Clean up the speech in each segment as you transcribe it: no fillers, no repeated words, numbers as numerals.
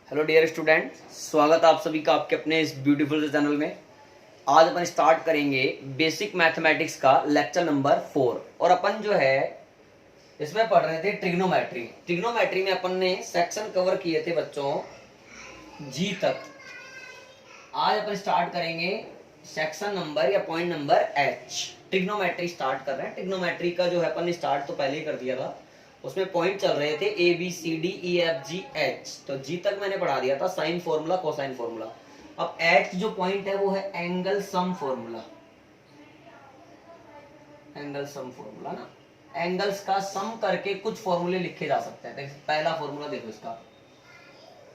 Hello dear student, स्वागत है आप सभी का आपके अपने इस ब्यूटीफुल से चैनल में। आज अपन स्टार्ट करेंगे बेसिक मैथमेटिक्स का लेक्चर नंबर 4 और अपन जो है इसमें पढ़ रहे थे ट्रिग्नोमेट्री। ट्रिग्नोमेट्री में अपन ने सेक्शन कवर किए थे बच्चों जी तक। आज अपन स्टार्ट करेंगे सेक्शन नंबर या point number H. Trigonometry start कर रहे हैं। ट्रिग्नोमेट्री का जो है अपन ने स्टार्ट तो पहले ही कर दिया था, उसमें पॉइंट चल रहे थे A B C D E F G H. तो जी तक मैंने पढ़ा दिया था, साइन फॉर्मूला कोसाइन फॉर्मूला। अब एच जो पॉइंट है वो है angle sum formula. Angle sum formula ना, एंगल्स का सम करके कुछ फॉर्मूले लिखे जा सकते हैं। पहला फॉर्मूला देखो इसका,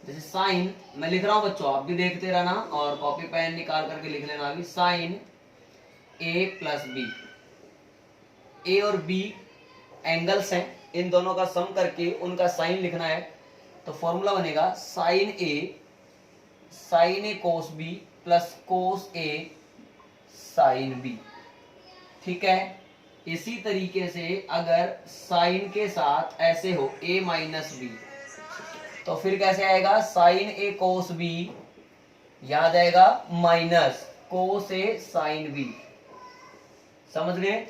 जैसे साइन मैं लिख रहा हूं बच्चों, आप भी देखते रहना और कॉपी पेन निकाल करके लिख लेना अभी। साइन ए प्लस बी, ए और बी एंगल्स हैं, इन दोनों का सम करके उनका साइन लिखना है। तो फॉर्मूला बनेगा साइन ए कोस बी प्लस कोस ए साइन बी। ठीक है। इसी तरीके से अगर साइन के साथ ऐसे हो ए माइनस बी, तो फिर कैसे आएगा? साइन ए कोस बी याद आएगा माइनस कोस ए साइन बी। समझ गए?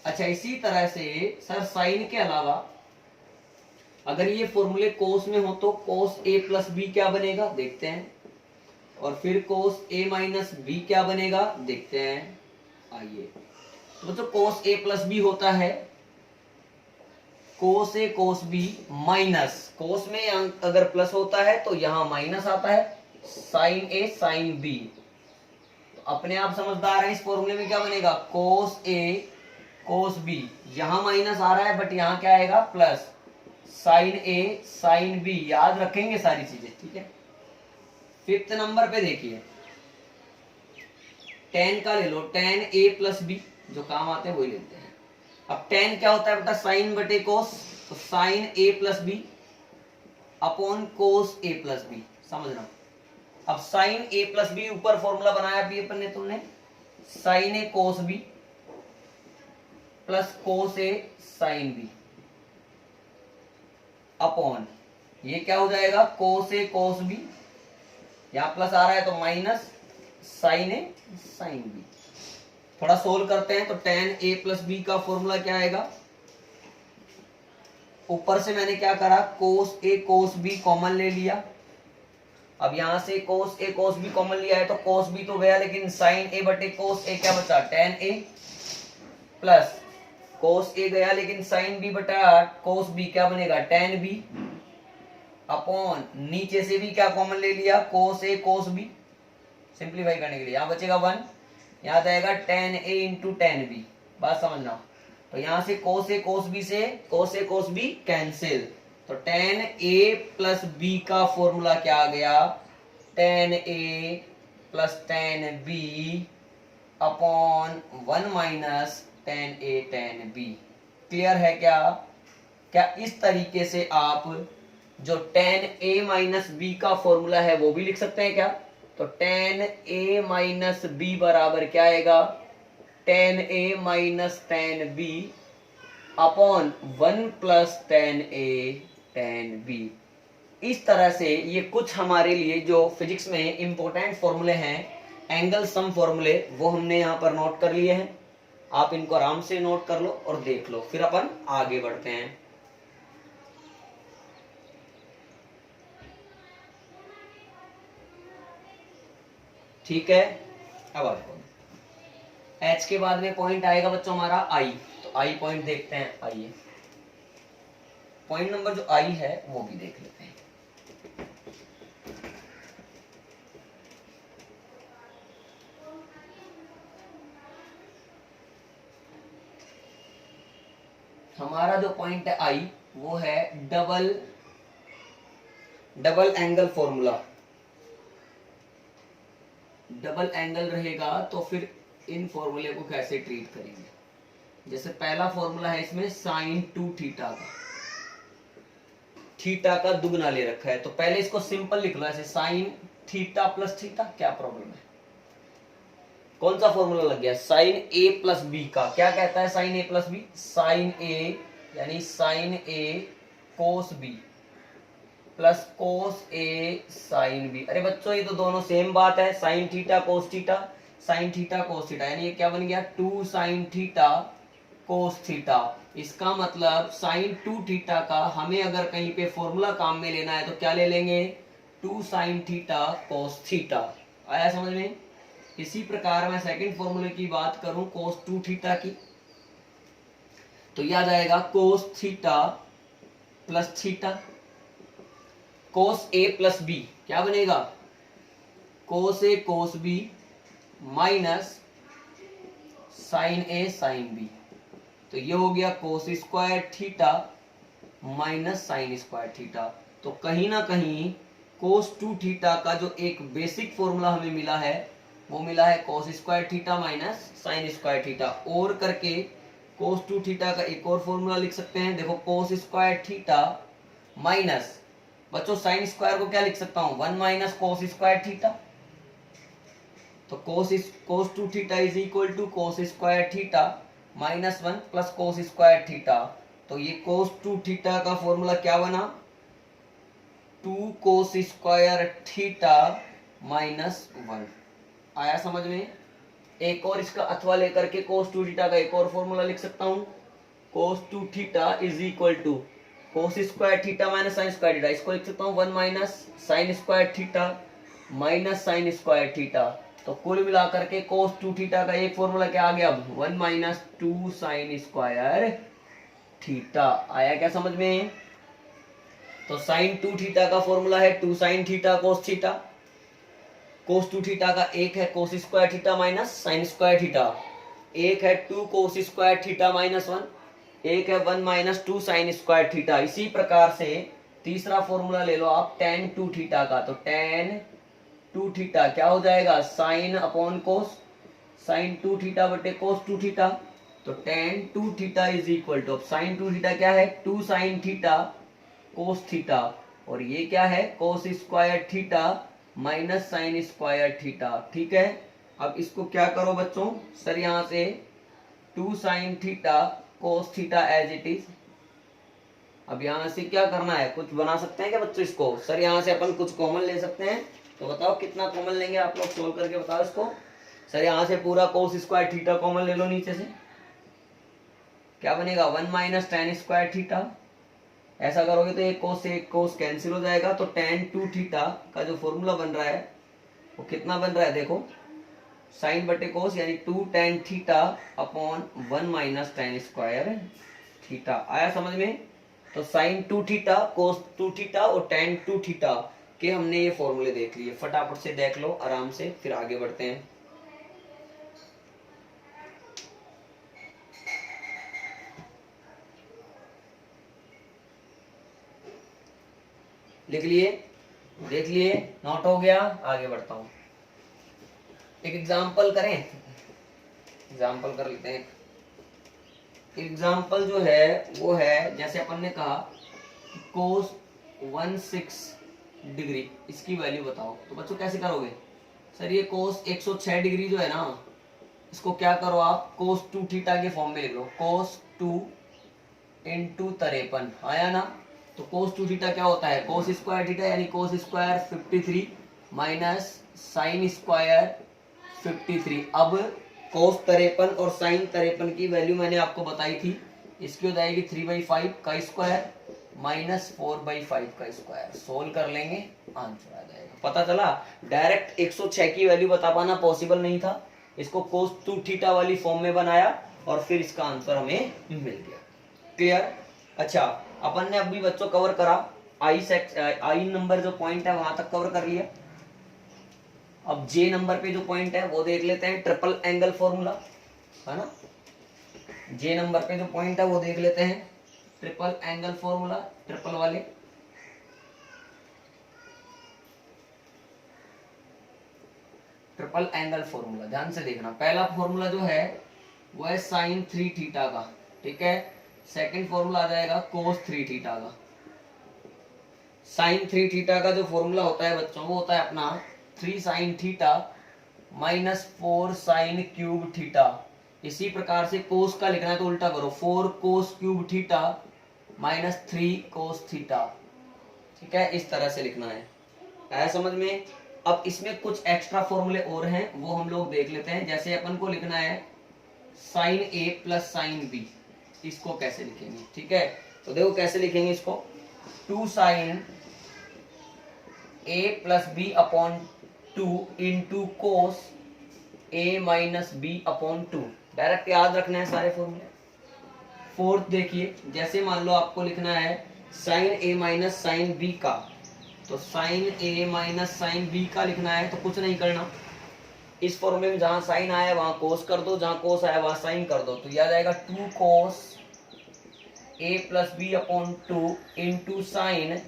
अच्छा, इसी तरह से सर साइन के अलावा अगर ये फॉर्मूले कोस में हो तो कोस ए प्लस बी क्या बनेगा देखते हैं, और फिर कोस ए माइनस बी क्या बनेगा देखते हैं। आइए, तो मतलब कोस ए प्लस बी होता है कोस ए कोस बी माइनस, कोस में अगर प्लस होता है तो यहां माइनस आता है, साइन ए साइन बी। तो अपने आप समझदार है, इस फॉर्मूले में क्या बनेगा? कोस ए कोस बी, यहां माइनस आ रहा है बट यहां क्या आएगा? प्लस साइन ए साइन बी। याद रखेंगे सारी चीजें, ठीक है। फिफ्थ नंबर पे देखिए, टेन का ले लो, टेन ए प्लस बी, जो काम आते हैं वही लेते हैं। अब टेन क्या होता है बेटा? साइन बटे कोस, तो sign A plus B upon cos A plus B. समझना। अब साइन ए प्लस बी ऊपर फॉर्मूला बनाया भी अपन ने, तुमने साइन ए कोस बी प्लस कोस ए साइन बी अपॉन ये क्या हो जाएगा? कोस ए कोस बी, यहां प्लस आ रहा है तो माइनस साइन ए साइन बी। थोड़ा सोल्व करते हैं तो टेन ए प्लस बी का फॉर्मूला क्या आएगा? ऊपर से मैंने क्या करा? कोस ए कोस बी कॉमन ले लिया। अब यहां से cos A cos B common लिया है तो कोस बी तो गया, लेकिन साइन ए बटे कोस ए क्या बचा? टेन ए प्लस कोस ए गया, लेकिन साइन बी बटा कोस बी क्या बनेगा? टेन बी अपॉन नीचे से भी क्या कॉमन ले लिया? कोस ए कोस बी। सिंप्लीफाई करने के लिए यहां बचेगा 1, याद आएगा टेन ए इंटू टेन बी। बात समझना। तो यहां से कोस ए कोस बी से cos A cos B cancel, तो टेन ए प्लस बी का फॉर्मूला क्या आ गया? Tan A plus tan B upon 1 minus tan A tan B. Clear है क्या? क्या इस तरीके से आप जो टेन ए माइनस बी का फॉर्मूला है वो भी लिख सकते हैं क्या? तो टेन ए माइनस बी बराबर क्या आएगा? Tan A minus tan B upon 1 plus tan A tan B. इस तरह से ये कुछ हमारे लिए जो फिजिक्स में इंपॉर्टेंट फॉर्मूले हैं, एंगल सम फॉर्मूले, वो हमने यहाँ पर नोट कर लिए हैं। आप इनको आराम से नोट कर लो और देख लो, फिर अपन आगे बढ़ते हैं। ठीक है। अब आपको एच के बाद में पॉइंट आएगा बच्चों हमारा आई, तो आई पॉइंट देखते हैं। आइए, पॉइंट नंबर जो आई है वो भी देख लेते हैं। हमारा जो पॉइंट है आई वो है double angle formula. Double angle रहेगा तो फिर इन फॉर्मूले को कैसे ट्रीट करेंगे? जैसे पहला फॉर्मूला है इसमें साइन 2 थीटा का, थीटा का दुगना ले रखा है, तो पहले इसको सिंपल लिख लो ऐसे, साइन थीटा प्लस थीटा। क्या प्रॉब्लम है? कौन सा फॉर्मूला लग गया? साइन ए प्लस बी का क्या कहता है? Sign A plus B, sign ए यानी साइन ए कोस बी प्लस कोस ए साइन बी। अरे बच्चों ये तो दोनों सेम बात है, sign theta cos theta, sign theta cos theta, यानी ये क्या बन गया 2 साइन थीटा कोस थीटा। इसका मतलब साइन 2 थीटा का हमें अगर कहीं पे फॉर्मूला काम में लेना है तो क्या ले लेंगे 2 साइन थीटा कोस थीटा। आया समझ में। इसी प्रकार मैं सेकंड फॉर्मूले की बात करूं कोस 2 थीटा की, तो याद आएगा cos theta plus theta, cos A plus B क्या बनेगा कोस A cos B minus sign A sine B. तो ये हो गया कोस square theta minus sine square theta. तो कहीं ना कहीं कोस 2 थीटा का जो एक बेसिक फॉर्मूला हमें मिला है वो मिला है कोस square theta minus sine square theta. और करके कोस 2 थीटा का एक और फॉर्मूला लिख सकते हैं, देखो कोस स्क्वायर थीटा माइनस, बच्चों साइन स्क्वायर को क्या लिख सकता हूं 1 माइनस कोस स्क्वायर थीटा। तो cos 2 theta is equal to cos square theta minus 1 plus cos square theta. तो ये कोस 2 थीटा का फॉर्मूला क्या बना 2 कोस स्क्वायर थीटा माइनस 1। आया समझ में। एक और इसका अथवा लेकर के कोस 2 थीटा का एक और फॉर्मूला लिख सकता हूं, cos 2 theta is equal to cos square theta minus sine square theta. इसको लिख सकता हूं 1 minus sine square theta minus sine square theta. तो कुल मिलाकर के कोस 2 थीटा का एक फॉर्मूला क्या आ गया 1 माइनस 2 साइन स्क्वायर थीटा। आया क्या समझ में। तो साइन 2 थीटा का फॉर्मूला है 2 साइन थीटा कोस थीटा। कोस 2 थीटा का एक है कोस square theta minus sine square theta, एक है 2 कोस स्क्वायर थीटा माइनस 1, एक है 1 माइनस 2 साइन स्क्वायर थीटा। इसी प्रकार से तीसरा फॉर्मूला ले लो आप tan 2 थीटा का। तो tan 2 थीटा क्या हो जाएगा sine upon cos, sine 2 theta बटे कोस 2 थीटा। तो tan 2 theta is equal to, अब साइन 2 थीटा क्या है 2 साइन थीटा कोस थीटा, और ये क्या है कोस square theta minus sine square theta. ठीक है, अब इसको क्या करो बच्चों, सर यहां से 2 sine theta cos theta as it is. अब यहां से क्या करना है, कुछ बना सकते हैं क्या बच्चों इसको, सर यहां से अपन कुछ कॉमन ले सकते हैं। तो बताओ कितना कॉमन लेंगे आप लोग, सोल्व करके बताओ इसको। सर यहां से पूरा कोस स्क्वायर थीटा कॉमन ले लो नीचे से, क्या बनेगा 1 माइनस tan स्क्वायर थीटा। ऐसा करोगे तो एक कोस कैंसिल हो जाएगा। तो tan 2 थीटा का जो फॉर्मूला बन रहा है वो कितना बन रहा है, देखो साइन बटे कोस यानी 2 tan theta upon 1 minus tan square theta. आया समझ में। तो साइन 2 थीटा कोस 2 थीटा और tan 2 थीटा के हमने ये फॉर्मूले देख लिए। फटाफट से देख लो आराम से, फिर आगे बढ़ते हैं। लिख लिए, देख लिए, नोट हो गया, आगे बढ़ता हूं। एक एग्जाम्पल करें, एग्जाम्पल कर लेते हैं। एग्जाम्पल जो है वो है जैसे अपन ने कहा कोस 16 डिग्री इसकी वैल्यू बताओ। तो बच्चों कैसे करोगे, सर ये कोस 106 डिग्री जो है ना इसको क्या करो आप कोस 2 थीटा के फॉर्म में लिख लो, कोस 2 इंटू 53। आया ना। तो कोस 2 थीटा क्या होता है कोस स्क्वायर थीटा यानी cos square 53 minus sine square 53। अब कोस 53 और साइन 53 की वैल्यू मैंने आपको बताई थी, इसकी हो जाएगी 3/5 का स्क्वायर माइनस 4/5 का स्क्वायर। सोल्व कर लेंगे आंसर आ जाएगा। पता चला, डायरेक्ट 106 की वैल्यू बता पाना पॉसिबल नहीं था, इसको कोस 2 थीटा वाली फॉर्म में बनाया और फिर इसका आंसर हमें मिल गया। क्लियर। अच्छा, अपन ने अभी बच्चों कवर करा आई नंबर जो पॉइंट है वहां तक कवर कर लिया। अब जे नंबर पे जो पॉइंट है वो देख लेते हैं, ट्रिपल एंगल फॉर्मूला है ना। जे नंबर पे जो पॉइंट है वो देख लेते हैं, ट्रिपल एंगल फॉर्मूला, ट्रिपल वाले। ट्रिपल एंगल फॉर्मूला ध्यान से देखना। पहला फॉर्मूला जो है वो है साइन 3 थीटा का, ठीक है। सेकंड फॉर्मूला आ जाएगा कोस 3 थीटा का। साइन 3 थीटा का जो फॉर्मूला होता है बच्चों वो होता है अपना 3 sine theta minus 4 sine cube theta. इसी प्रकार से कोस का लिखना है तो उल्टा करो, 4 cos cube theta minus 3 cos theta. ठीक है, इस तरह से लिखना है। आया समझ में? अब इसमें कुछ एक्स्ट्रा फॉर्मूले और हैं, वो हम लोग देख लेते हैं। जैसे अपन को लिखना है sign A plus sine B, इसको कैसे लिखेंगे? ठीक है, तो देखो कैसे लिखेंगे इसको। 2 sine A plus B upon 2 into cos A minus B upon 2। Direct याद रखना है सारे फॉर्मूले। फोर्थ देखिए, जैसे मान लो आपको लिखना है sign A minus sine B का, तो sign A minus sine B का लिखना है तो कुछ नहीं करना, इस फॉर्मूले में जहां साइन आया वहां कोस कर दो, जहां कोस आया वहां साइन कर दो, तो याद आएगा 2 cos A plus B upon 2 into sine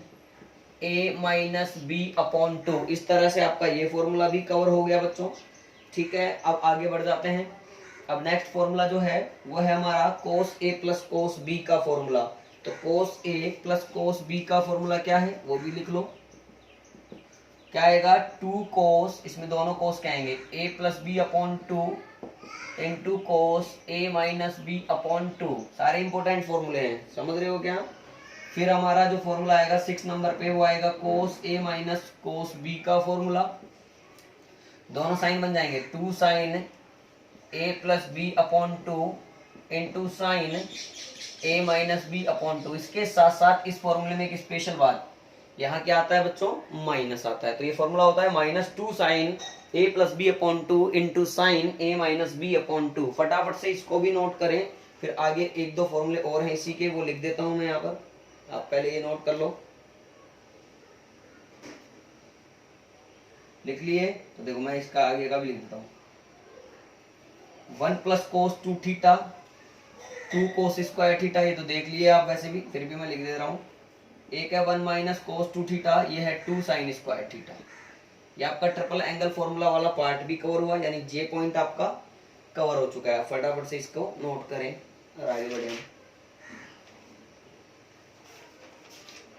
A minus B upon 2। इस तरह से आपका ये फॉर्मूला भी कवर हो गया बच्चों। ठीक है, अब आगे बढ़ जाते हैं। अब नेक्स्ट फॉर्मूला जो है वो है हमारा कोस ए प्लस कोस बी का फॉर्मूला। तो कोस ए प्लस कोस बी का फॉर्मूला क्या है वो भी लिख लो। क्या आएगा? 2 कोस, इसमें दोनों कोस क्या आएंगे, A plus B upon 2 into cos A minus B upon 2। सारे इंपॉर्टेंट फॉर्मूले हैं, समझ रहे हो क्या? फिर हमारा जो फॉर्मूला आएगा 6 नंबर पे वो आएगा cos A minus cos B का फॉर्मूला। दोनों साइन बन जाएंगे, 2 sine A plus B upon 2 into sine A minus B upon 2। इसके साथ साथ इस फॉर्मूले में एक स्पेशल बात, यहाँ क्या आता है बच्चों? माइनस आता है। तो ये फॉर्मूला होता है minus 2 sine A plus B upon 2 into sine A minus B upon 2। फटाफट से इसको भी नोट करें, फिर आगे एक दो फॉर्मूले और हैं इसी के, वो लिख देता हूं मैं यहाँ पर, आप पहले ये नोट कर लो। लिख लिए? तो देखो मैं इसका आगे का भी लिख देता हूँ। 1 प्लस कोस 2 थीटा, 2 कोस स्क्वायर थीटा, ये तो देख लिए आप वैसे भी, फिर भी मैं लिख दे रहा हूँ। एक है 1 माइनस कोस 2 थीटा, ये है 2 साइन स्क्वायर थीटा। ये आपका ट्रिपल एंगल फॉर्मूला वाला पार्ट भी कवर हुआ, यानी जे पॉइंट आपका कवर हो चुका है। फटाफट से इसको नोट करें और आगे बढ़े।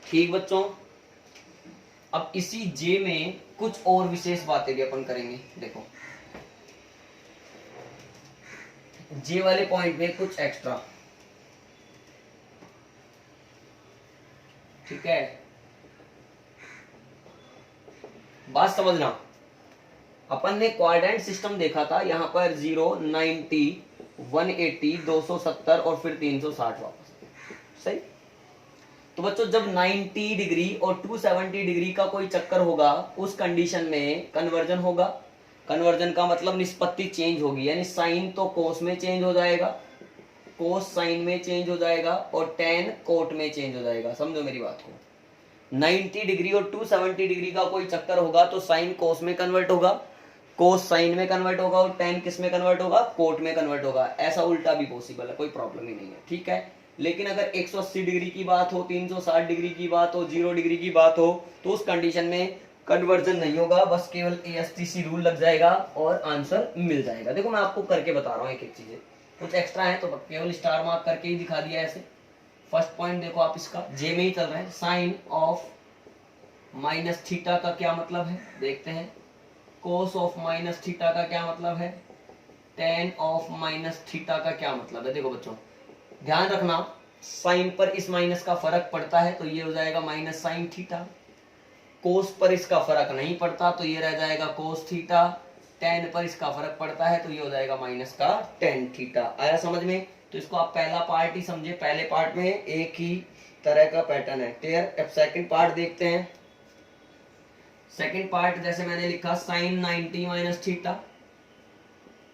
ठीक बच्चों, अब इसी जे में कुछ और विशेष बातें भी अपन करेंगे। देखो जे वाले पॉइंट में कुछ एक्स्ट्रा, ठीक है, बात समझना। अपन ने क्वाड्रेंट सिस्टम देखा था, यहाँ पर 0, 90, 180, 270 और फिर 360 वापस, सही। तो बच्चों जब 90 डिग्री और 270 डिग्री का कोई चक्कर होगा, उस कंडीशन में कन्वर्जन होगा। कन्वर्जन का मतलब निष्पत्ति चेंज होगी, यानी साइन तो कोस में चेंज हो जाएगा, कोस साइन में चेंज हो जाएगा और टेन कोट में चेंज हो जाएगा। समझो मेरी बात को। 90 डिग्री और 270 डिग्री का कोई चक्कर होगा तो साइन कोस में कन्वर्ट होगा, कोस साइन में कन्वर्ट होगा और टेन किस में कन्वर्ट होगा? कोट में कन्वर्ट होगा। ऐसा उल्टा भी पॉसिबल है, कोई प्रॉब्लम ही नहीं है, ठीक है। लेकिन अगर 180 डिग्री की बात हो, 360 डिग्री की बात हो, 0 डिग्री की बात हो, तो उस कंडीशन में कन्वर्जन नहीं होगा, बस केवल ASTC रूल लग जाएगा और आंसर मिल जाएगा। देखो मैं आपको करके बता रहा हूँ एक एक चीजें, कुछ एक्स्ट्रा है तो केवल स्टार मार्क करके ही दिखा दिया ऐसे। फर्स्ट पॉइंट देखो आप, इसका जे में ही चल रहा है। साइन ऑफ माइनस थीटा का क्या मतलब है देखते हैं। कोस ऑफ माइनस थीटा का क्या मतलब है। टेन ऑफ माइनस थीटा का क्या मतलब है। देखो बच्चों ध्यान रखना, साइन पर इस माइनस का फर्क पड़ता है तो ये हो जाएगा माइनस साइन थीटा। कोस पर इसका फर्क नहीं पड़ता तो ये रह जाएगा कोस थीटा। टेन पर इसका फर्क पड़ता है तो ये हो जाएगा माइनस का टेन थीटा। आया समझ में? तो इसको आप पहला पार्ट ही समझे, पहले पार्ट में एक ही तरह का पैटर्न है, क्लियर। अब सेकंड पार्ट देखते हैं। सेकंड पार्ट जैसे मैंने लिखा साइन 90 माइनस थीटा,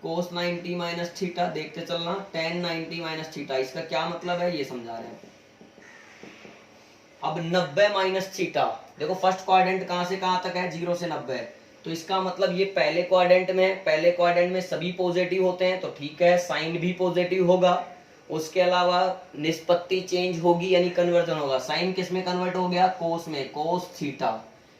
कोस 90 माइनस थीटा, देखते चलना। टेन 90 माइनस थीटा, इसका क्या मतलब है ये समझा रहे हैं। अब 90 माइनस थीटा, देखो फर्स्ट क्वाड्रेंट कहां से कहां तक है, 0 से 90, तो इसका मतलब ये पहले क्वाड्रेंट में है। पहले क्वाड्रेंट में सभी पॉजिटिव होते हैं तो ठीक है, साइन भी पॉजिटिव होगा। उसके अलावा निष्पत्ति चेंज होगी यानी कन्वर्जन होगा। साइन किस में कन्वर्ट हो गया? कोस में, कोस थीटा।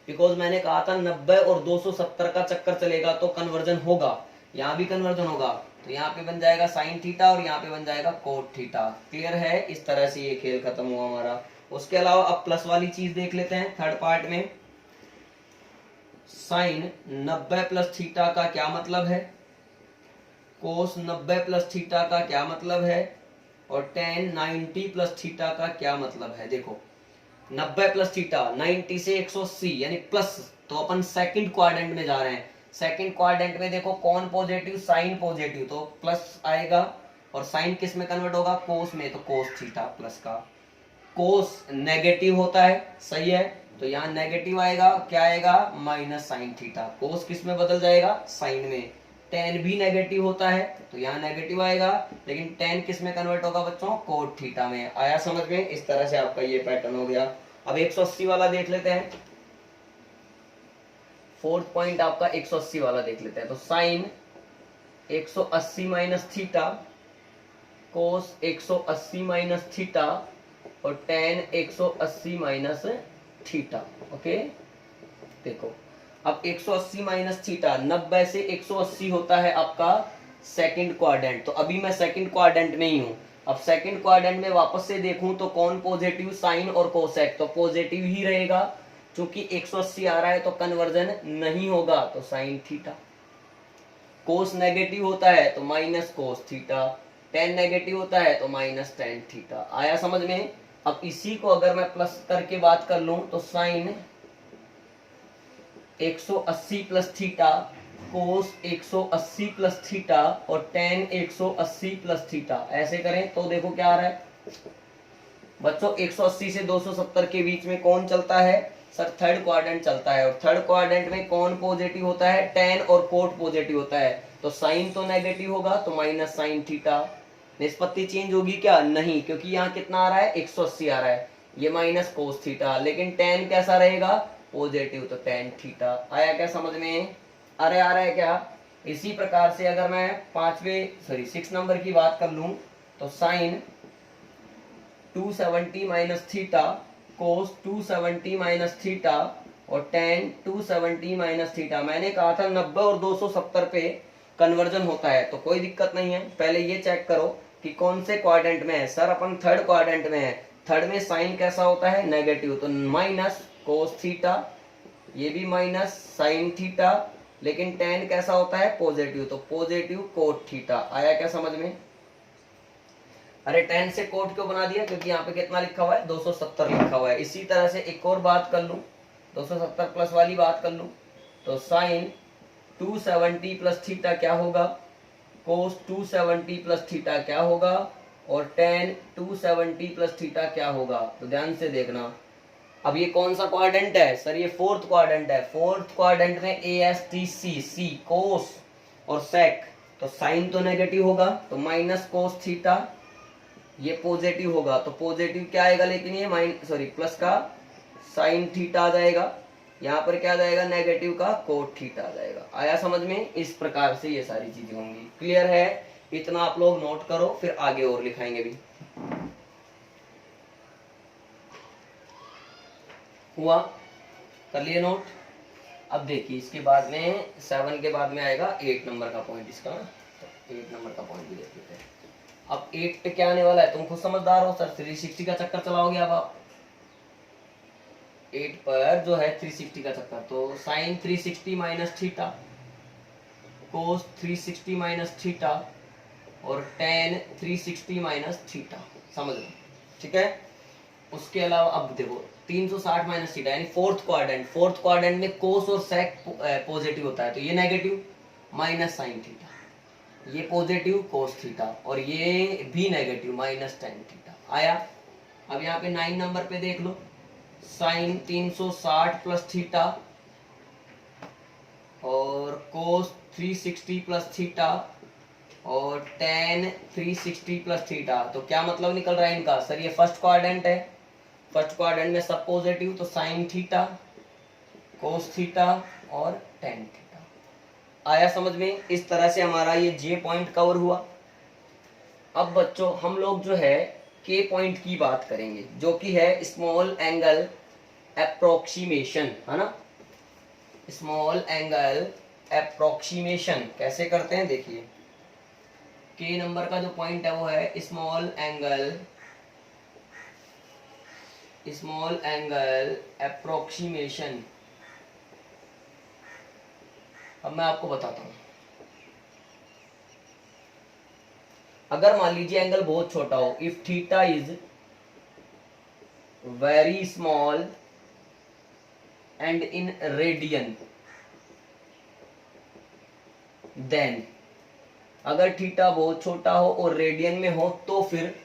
बिकॉज मैंने कहा था 90 और 270 का चक्कर चलेगा तो कन्वर्जन होगा, यहाँ भी कन्वर्जन होगा, तो यहाँ पे बन जाएगा साइन थीटा और यहाँ पे बन जाएगा कोट थीटा। क्लियर है? इस तरह से ये खेल खत्म हुआ हमारा। उसके अलावा अब प्लस वाली चीज देख लेते हैं थर्ड पार्ट में। साइन 90 प्लस थीटा का क्या मतलब है, कोस 90 प्लस थीटा का क्या मतलब है और टेन 90 प्लस थीटा का क्या मतलब है। देखो 90 प्लस थीटा, 90 से 180 यानी प्लस, तो अपन सेकंड क्वाड्रेंट में जा रहे हैं। सेकंड क्वाड्रेंट में देखो कौन पॉजिटिव, साइन पॉजिटिव, तो प्लस आएगा, और साइन किस में कन्वर्ट होगा, कोस में, तो कोस थीटा प्लस का। कोस नेगेटिव होता है, सही है, तो यहाँ नेगेटिव आएगा, क्या आएगा, माइनस साइन थीटा। कोस किस में बदल जाएगा, साइन में। टेन भी नेगेटिव होता है, तो यहाँ नेगेटिव आएगा, लेकिन टेन किस में कन्वर्ट होगा बच्चों, कोट थीटा में। आया समझ में? इस तरह से आपका ये पैटर्न हो गया। अब 180 वाला देख लेते हैं, फोर्थ पॉइंट आपका 180 वाला देख लेते हैं। तो साइन 180 माइनस थीटा, कोस 180 माइनस थीटा, और टेन 180 माइनस थीटा। ओके, देखो अब 180 माइनस थीटा, 90 से 180 होता है आपका सेकंड क्वाड्रेंट, तो अभी मैं सेकंड क्वाड्रेंट में ही हूं। अब सेकंड क्वाड्रेंट में वापस से देखूं तो कौन पॉजिटिव, साइन और कोसेक, तो पॉजिटिव ही रहेगा, क्योंकि 180 आ रहा है तो कन्वर्जन नहीं होगा, तो साइन थीटा। कोस नेगेटिव होता है तो minus cos theta, ten negative होता है तो माइनस टेन थीटा। आया समझ में? अब इसी को अगर मैं प्लस करके बात कर लूं तो साइन 180 प्लस थीटा, कोस 180 प्लस थीटा, और टेन 180 प्लस थीटा। ऐसे करें तो देखो क्या आ रहा है बच्चों, 180 से 270 के बीच में कौन चलता है सर, थर्ड क्वाड्रेंट चलता है, और थर्ड क्वाड्रेंट में कौन पॉजिटिव होता है, टेन और कोट पॉजिटिव होता है, तो साइन तो नेगेटिव होगा, तो माइनस साइन थीटा। निष्पत्ति चेंज होगी क्या, नहीं, क्योंकि यहाँ कितना आ रहा है, 180 आ रहा है, ये माइनस कोस थीटा, लेकिन टेन कैसा रहेगा, पॉजिटिव, तो टेन थीटा। आया क्या समझ में? अरे आ रहा है क्या? इसी प्रकार से अगर मैं 6 नंबर की बात कर लूं तो साइन 270 माइनस थीटा, कोस 270 माइनस थीटा, और टेन 270 माइनस थीटा। मैंने कहा था 90 और 270 पे कन्वर्जन होता है, तो कोई दिक्कत नहीं है। पहले ये चेक करो कि कौन से क्वाड्रेंट में है। सर अपन थर्ड क्वाड्रेंट में है, थर्ड में साइन कैसा होता है, नेगेटिव, तो माइनस कोस थीटा, ये भी माइनस साइन थीटा, लेकिन टेन कैसा होता है, पॉजिटिव, तो पॉजिटिव कोट थीटा। आया क्या समझ में? अरे टेन से कोट क्यों बना दिया, क्योंकि यहाँ पे कितना लिखा हुआ है, 270 लिखा हुआ है। इसी तरह से एक और बात कर लूं, 270 प्लस वाली बात कर लूं, तो साइन 270 प्लस थीटा क्या होगा, कोस 270 प्लस थीटा क्या होगा, और टेन 270 प्लस थीटा क्या होगा। तो ध्यान से देखना, अब ये कौन सा क्वाड्रेंट है सर, ये फोर्थ क्वाड्रेंट है। फोर्थ क्वाड्रेंट में ए एस टी सी, सी कोस और सेक, तो साइन तो नेगेटिव होगा, तो माइनस कोस थीटा, ये पॉजिटिव होगा, तो पॉजिटिव क्या आएगा, लेकिन ये प्लस का साइन थीटा आ जाएगा, यहाँ पर क्या आ जाएगा, नेगेटिव का कोट थीटा आ जाएगा। आया समझ में? इस प्रकार से ये सारी चीजें होंगी। क्लियर है? इतना आप लोग नोट करो, फिर आगे और लिखाएंगे भी। हुआ? कर लिए नोट? अब देखिए इसके बाद में 7 के बाद में आएगा 8 नंबर का पॉइंट इसका, तो 8 नंबर का पॉइंट भी देख लेते हैं। अब 8 पे क्या आने वाला है, तुम खुद समझदार हो सर, 360 का चक्कर चलाओगे अब आप 8 पर जो है 360 का चक्कर, तो साइन 360 माइनस थीटा, कोस 360 माइनस थीटा, और टेन 360 माइनस थीटा। समझ लो, ठीक है? उसके अलावा अब देखो 360 माइनस थीटा, यानी फोर्थ क्वाड्रेंट में कोस और सेक पॉजिटिव होता है, तो ये नेगेटिव, माइनस साइन थीटा, ये पॉजिटिव कोस थीटा, और ये भी नेगेटिव, माइनस टेन थीटा। आया? अब यहाँ पे 9 नंबर पे देख लो, साइन 360 प्लस थीटा, और कोस 360 प्लस थीटा, और टेन 360 प्लस थीटा। तो क्या मतलब निकल रहा है इनका, सर ये फर्स्ट क्वाड्रेंट है, फर्स्ट क्वाड्रेंट में सब पॉजिटिव, तो साइन थीटा, कोस थीटा, और टेन थीटा। आया समझ में? इस तरह से हमारा ये जे पॉइंट कवर हुआ। अब बच्चों हम लोग जो है के पॉइंट की बात करेंगे, जो कि है स्मॉल एंगल अप्रोक्सीमेशन, है ना? स्मॉल एंगल अप्रोक्सीमेशन कैसे करते हैं, देखिए के नंबर का जो पॉइंट है वो है स्मॉल एंगल अप्रोक्सीमेशन। अब मैं आपको बताता हूं, अगर मान लीजिए एंगल बहुत छोटा हो, if theta is very small and in radian, then अगर थीटा बहुत छोटा हो और रेडियन में हो तो फिर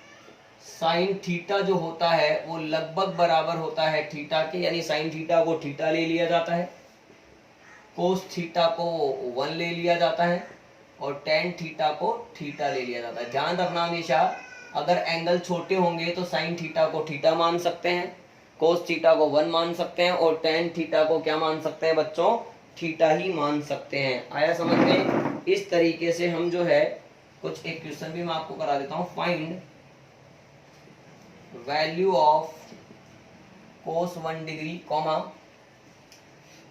साइन थीटा जो होता है वो लगभग बराबर होता है थीटा के, यानी साइन थीटा को थीटा ले लिया जाता है, कोस थीटा को 1 ले लिया जाता है और टेन थीटा को थीटा ले लिया जाता है। ध्यान रखना हमेशा, अगर एंगल छोटे होंगे तो साइन थीटा को थीटा मान सकते हैं, कोस थीटा को 1 मान सकते हैं और टेन थीटा को क्या मान सकते हैं बच्चों, थीटा ही मान सकते हैं। आया समझ में? इस तरीके से हम जो है कुछ एक क्वेश्चन भी मैं आपको करा देता हूं। Find value of cos 1 degree comma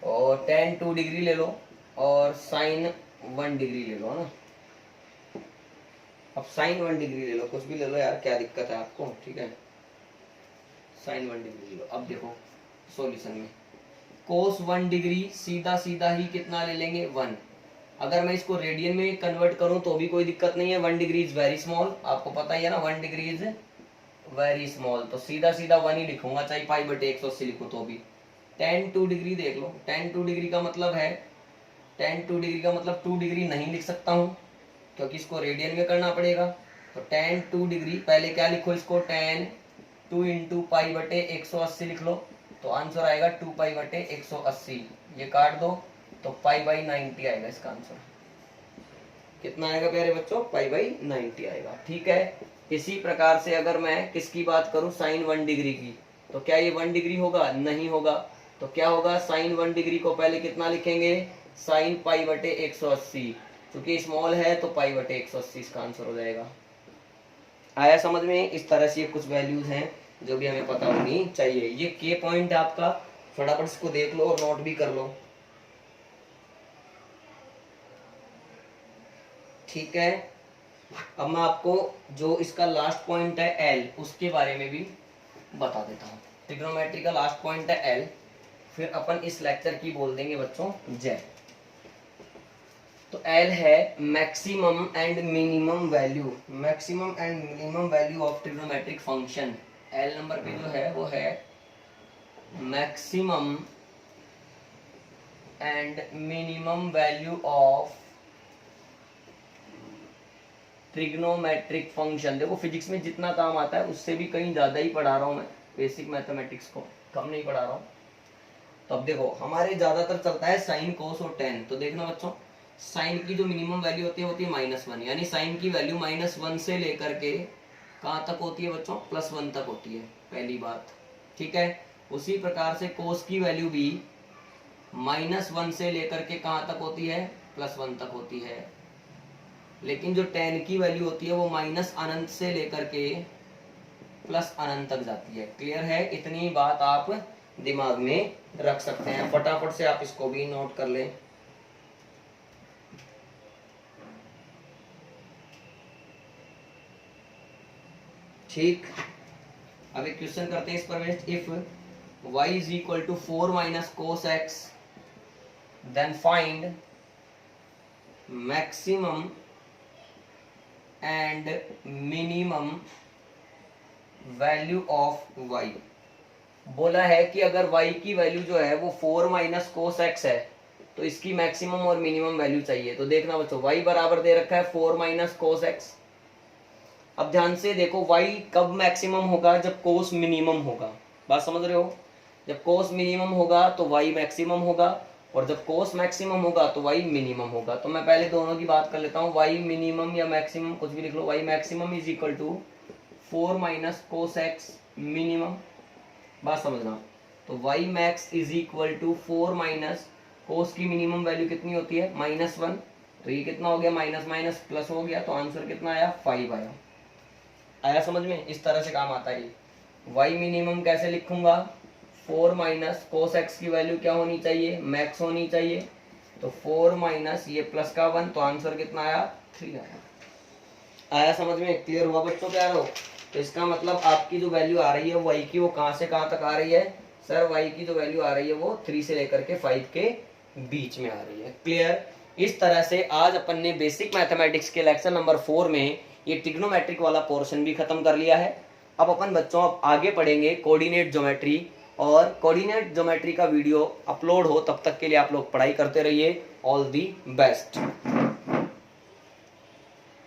और टेन 2 डिग्री ले लो और साइन 1 डिग्री ले लो ना। अब साइन 1 डिग्री ले लो, कुछ भी ले लो यार, क्या दिक्कत है आपको, ठीक है। साइन 1 डिग्री ले लो। अब देखो सॉल्यूशन में कोस 1 डिग्री सीधा सीधा ही कितना ले लेंगे 1। अगर मैं इसको रेडियन में कन्वर्ट करूं तो भी कोई दिक्कत नहीं है, 1 डिग्री इज वेरी स्मॉल, आपको पता ही है ना 1 डिग्री इज वेरी स्मॉल, तो सीधा सीधा 1 ही लिखूंगा, चाहे पाई बटे 180 लिखो तो भी। टेन 2 डिग्री देख लो, टेन 2 डिग्री का मतलब है, टेन 2 डिग्री का मतलब 2 डिग्री नहीं लिख सकता हूँ क्योंकि इसको रेडियन में करना पड़ेगा। तो टेन 2 डिग्री पहले क्या लिखो इसको, टेन 2 इंटू पाई बटे 180 लिख लो, तो आंसर आएगा 2 पाई बटे 180। ये काट दो तो पाई बाई 90 आएगा इसका आंसर। कितना आएगा प्यारे बच्चों, पाई बाई 90 आएगा, ठीक है। इसी प्रकार से अगर मैं किसकी बात करूं, साइन 1 डिग्री की, तो क्या ये 1 डिग्री होगा, नहीं होगा। तो क्या होगा, साइन 1 डिग्री को पहले कितना लिखेंगे, साइन पाई बटे 180, क्योंकि स्मॉल है तो पाई बटे 180 इसका आंसर हो जाएगा। आया समझ में? इस तरह से कुछ वैल्यूज हैं जो भी हमें पता होनी चाहिए। ये के पॉइंट है आपका, फटाफट इसको देख लो और नोट भी कर लो, ठीक है। अब मैं आपको जो इसका लास्ट पॉइंट है एल, उसके बारे में भी बता देता हूँ। ट्रिग्नोमेट्री का लास्ट पॉइंट है एल, फिर अपन इस लेक्चर की बोल देंगे बच्चों जेड। तो एल है maximum and minimum value, maximum and minimum value of trigonometric function. L number पे जो है वो है maximum and minimum value of trigonometric function. देखो फिजिक्स में जितना काम आता है उससे भी कहीं ज्यादा ही पढ़ा रहा हूं मैं, बेसिक मैथमेटिक्स को कम नहीं पढ़ा रहा हूं। तो अब देखो हमारे ज्यादातर चलता है साइन कोस और टेन। तो देखना बच्चों, साइन की जो मिनिमम वैल्यू होती है -1, यानी साइन की वैल्यू -1 से लेकर के कहाँ तक होती है बच्चों, +1 तक होती है, पहली बात, ठीक है। उसी प्रकार से कोस की वैल्यू भी -1 से लेकर के कहाँ तक होती है, +1 तक होती है। लेकिन जो टेन की वैल्यू होती है वो -अनंत से लेकर के +अनंत तक जाती है। क्लियर है? इतनी बात आप दिमाग में रख सकते हैं। फटाफट से आप इसको भी नोट कर लें। ठीक, अब एक क्वेश्चन करते हैं इस पर। If y is equal to 4 minus cos x, then find maximum and minimum value of y। बोला है कि अगर y की वैल्यू जो है वो 4 माइनस कोस x है तो इसकी मैक्सिमम और मिनिमम वैल्यू चाहिए। तो देखना बच्चों, y बराबर दे रखा है 4 माइनस कोस x। अब ध्यान से देखो y कब मैक्सिमम होगा, जब कोस मिनिमम होगा। बात समझ रहे हो? जब कोस मिनिमम होगा तो y मैक्सिमम होगा, और जब कोस मैक्सिमम होगा तो y मिनिमम होगा। तो मैं पहले दोनों की बात कर लेता हूँ, y मिनिमम या मैक्सिमम कुछ भी लिख लो। y maximum is equal to 4 minus cos x minimum. बात समझना, तो y max is equal to 4 minus cos की मिनिमम वैल्यू कितनी होती है, -1। तो ये कितना हो गया, माइनस माइनस प्लस हो गया, तो आंसर कितना आया, 5 आया। आया समझ में? इस तरह से काम आता है। y मिनिमम कैसे लिखूंगा, 4 माइनस कोस x की वैल्यू क्या होनी चाहिए, मैक्स होनी चाहिए। तो 4 माइनस ये प्लस का 1, तो आंसर कितना आया, 3 आया। आया समझ में? क्लियर हुआ बच्चों? क्या हो? तो इसका मतलब आपकी जो वैल्यू आ रही है y की, वो कहाँ से कहाँ तक आ रही है सर, y की जो वैल्यू आ रही है वो 3 से लेकर के 5 के बीच में आ रही है। क्लियर? इस तरह से आज अपन ने बेसिक मैथमेटिक्स के लेक्चर नंबर 4 में ये ट्रिग्नोमेट्रिक वाला पोर्शन भी खत्म कर लिया है। अब अपन बच्चों अब आगे पढ़ेंगे कोऑर्डिनेट ज्योमेट्री, और कोऑर्डिनेट ज्योमेट्री का वीडियो अपलोड हो तब तक के लिए आप लोग पढ़ाई करते रहिए। All the best.